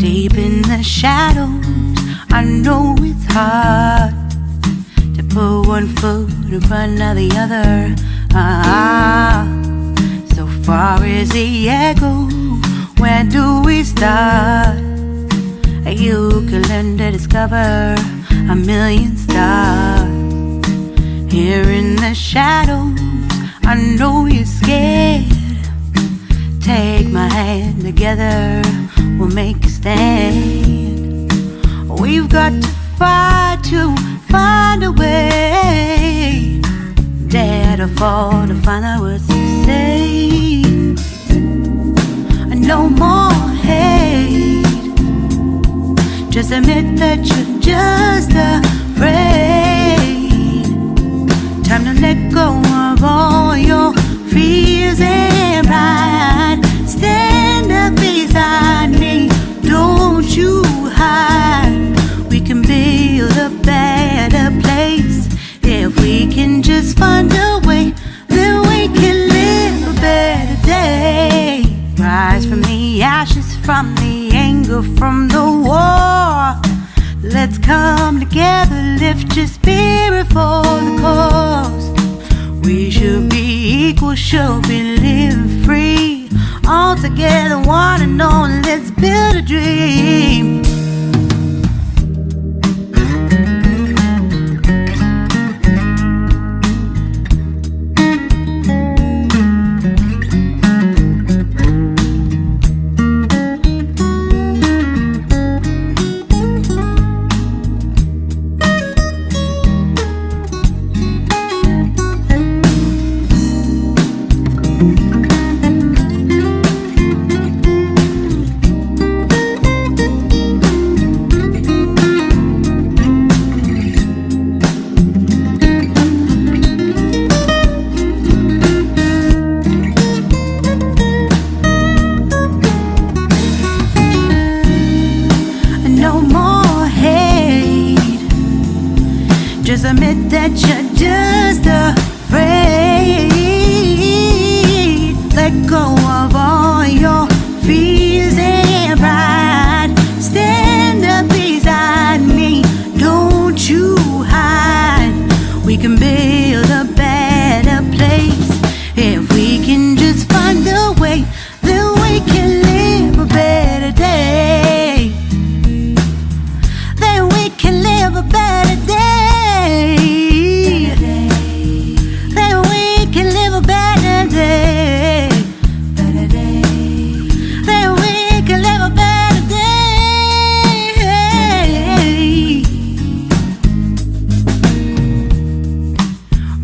Deep in the shadows, I know it's hard to put one foot in front of the other. So far as the echo, where do we start? You can learn to discover a million stars. Here in the shadows, I know you're scared. Take my hand, together we'll make a stand. We've got to fight to find a way. Dare to fall to find out what to say. No more hate. Just admit that you're just afraid. Time to let go of all your fears and pride. Stand up beside me, don't you hide. We can build a better place. If we can just find a way, then we can live a better day. Rise from the ashes, from the anger, from the war. Let's come together, lift your spirit for the cause. We should be equal, should be living free. All together, one and all, let's build a dream. Just admit that you're just afraid. Let go of all your fears and pride. Stand up beside me, don't you hide. We can build a better place. If we can just find a way, then we can live a better day. Then we can live a better day. Then we can live a better day. Better day. Then we can live a better day.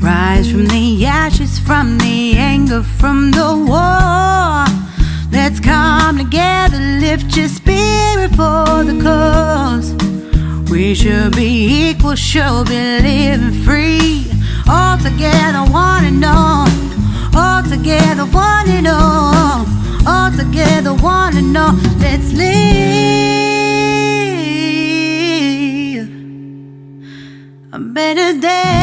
Rise from the ashes, from the anger, from the war. Let's come together, lift your spirit for the cause. We should be equal, should be living free. All together, one and all. All together, one and all. All together, one and all. Let's live a better day.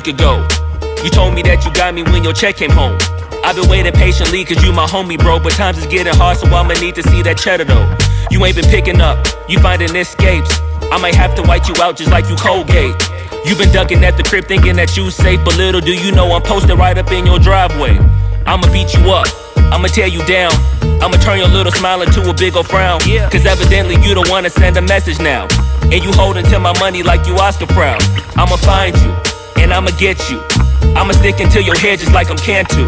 Ago. You told me that you got me when your check came home. I've been waiting patiently cause you my homie, bro. But times is getting hard, so I'ma need to see that cheddar though. You ain't been picking up, you finding escapes. I might have to white you out just like you Colgate. You been ducking at the crib thinking that you safe, but little do you know I'm posted right up in your driveway. I'ma beat you up, I'ma tear you down. I'ma turn your little smile into a big ol' frown. Cause evidently you don't wanna send a message now. And you holding to my money like you Oscar proud. I'ma find you and I'ma get you. I'ma stick into your head just like I'm Cantu.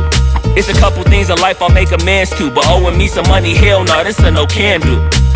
It's a couple things in life I'll make amends to, but owing me some money, hell no, this a no can do.